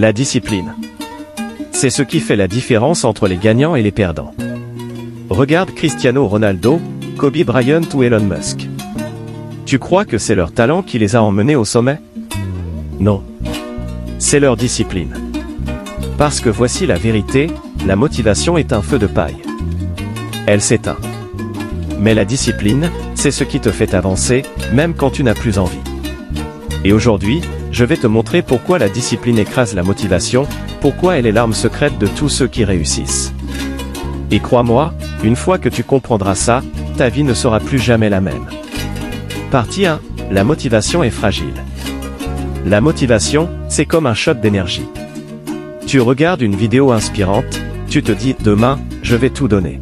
La discipline. C'est ce qui fait la différence entre les gagnants et les perdants. Regarde Cristiano Ronaldo, Kobe Bryant ou Elon Musk. Tu crois que c'est leur talent qui les a emmenés au sommet? Non. C'est leur discipline. Parce que voici la vérité, la motivation est un feu de paille. Elle s'éteint. Mais la discipline, c'est ce qui te fait avancer, même quand tu n'as plus envie. Et aujourd'hui, je vais te montrer pourquoi la discipline écrase la motivation, pourquoi elle est l'arme secrète de tous ceux qui réussissent. Et crois-moi, une fois que tu comprendras ça, ta vie ne sera plus jamais la même. Partie 1. La motivation est fragile. La motivation, c'est comme un shot d'énergie. Tu regardes une vidéo inspirante, tu te dis « Demain, je vais tout donner ».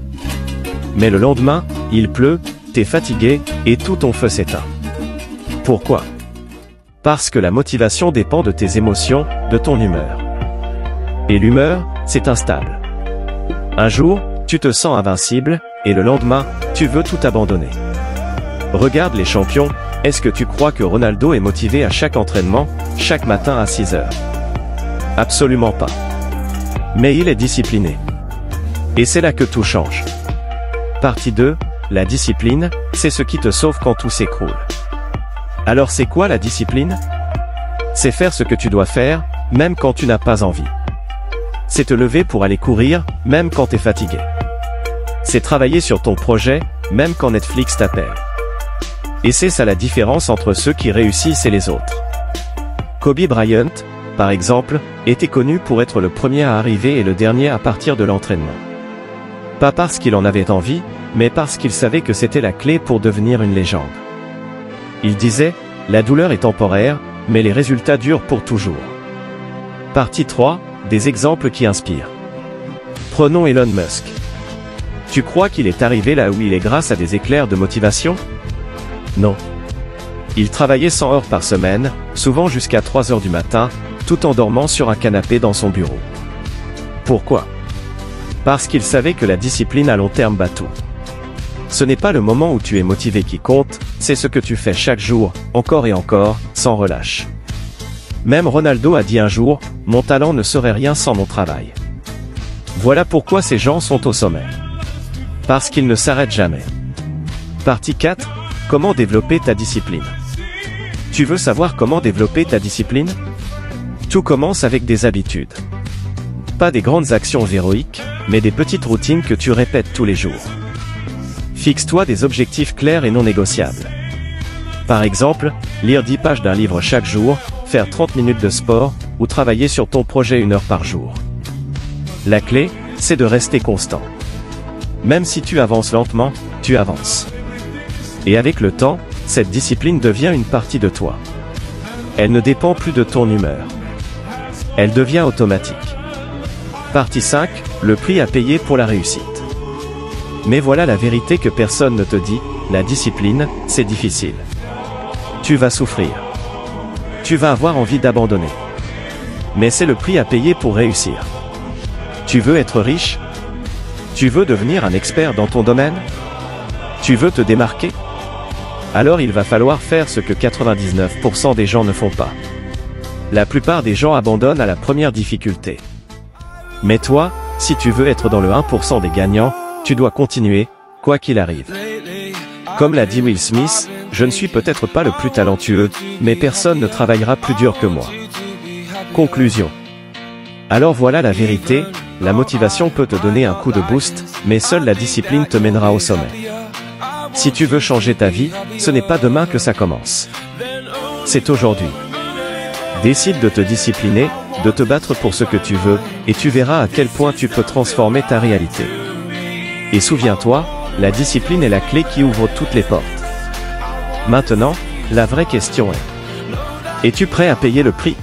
Mais le lendemain, il pleut, t'es fatigué, et tout ton feu s'éteint. Pourquoi? Parce que la motivation dépend de tes émotions, de ton humeur. Et l'humeur, c'est instable. Un jour, tu te sens invincible, et le lendemain, tu veux tout abandonner. Regarde les champions, est-ce que tu crois que Ronaldo est motivé à chaque entraînement, chaque matin à 6 heures? Absolument pas. Mais il est discipliné. Et c'est là que tout change. Partie 2, la discipline, c'est ce qui te sauve quand tout s'écroule. Alors c'est quoi la discipline? C'est faire ce que tu dois faire, même quand tu n'as pas envie. C'est te lever pour aller courir, même quand t'es fatigué. C'est travailler sur ton projet, même quand Netflix t'appelle. Et c'est ça la différence entre ceux qui réussissent et les autres. Kobe Bryant, par exemple, était connu pour être le premier à arriver et le dernier à partir de l'entraînement. Pas parce qu'il en avait envie, mais parce qu'il savait que c'était la clé pour devenir une légende. Il disait, la douleur est temporaire, mais les résultats durent pour toujours. Partie 3, des exemples qui inspirent. Prenons Elon Musk. Tu crois qu'il est arrivé là où il est grâce à des éclairs de motivation? Non. Il travaillait 100 heures par semaine, souvent jusqu'à 3 heures du matin, tout en dormant sur un canapé dans son bureau. Pourquoi? Parce qu'il savait que la discipline à long terme bat tout. Ce n'est pas le moment où tu es motivé qui compte, c'est ce que tu fais chaque jour, encore et encore, sans relâche. Même Ronaldo a dit un jour, « Mon talent ne serait rien sans mon travail ». Voilà pourquoi ces gens sont au sommet. Parce qu'ils ne s'arrêtent jamais. Partie 4. Comment développer ta discipline? Tu veux savoir comment développer ta discipline? Tout commence avec des habitudes. Pas des grandes actions héroïques, mais des petites routines que tu répètes tous les jours. Fixe-toi des objectifs clairs et non négociables. Par exemple, lire 10 pages d'un livre chaque jour, faire 30 minutes de sport, ou travailler sur ton projet 1 heure par jour. La clé, c'est de rester constant. Même si tu avances lentement, tu avances. Et avec le temps, cette discipline devient une partie de toi. Elle ne dépend plus de ton humeur. Elle devient automatique. Partie 5, le prix à payer pour la réussite. Mais voilà la vérité que personne ne te dit, la discipline, c'est difficile. Tu vas souffrir. Tu vas avoir envie d'abandonner. Mais c'est le prix à payer pour réussir. Tu veux être riche? Tu veux devenir un expert dans ton domaine? Tu veux te démarquer? Alors il va falloir faire ce que 99% des gens ne font pas. La plupart des gens abandonnent à la première difficulté. Mais toi, si tu veux être dans le 1% des gagnants, tu dois continuer, quoi qu'il arrive. Comme l'a dit Will Smith, je ne suis peut-être pas le plus talentueux, mais personne ne travaillera plus dur que moi. Conclusion. Alors voilà la vérité, la motivation peut te donner un coup de boost, mais seule la discipline te mènera au sommet. Si tu veux changer ta vie, ce n'est pas demain que ça commence. C'est aujourd'hui. Décide de te discipliner, de te battre pour ce que tu veux, et tu verras à quel point tu peux transformer ta réalité. Et souviens-toi, la discipline est la clé qui ouvre toutes les portes. Maintenant, la vraie question est: es-tu prêt à payer le prix?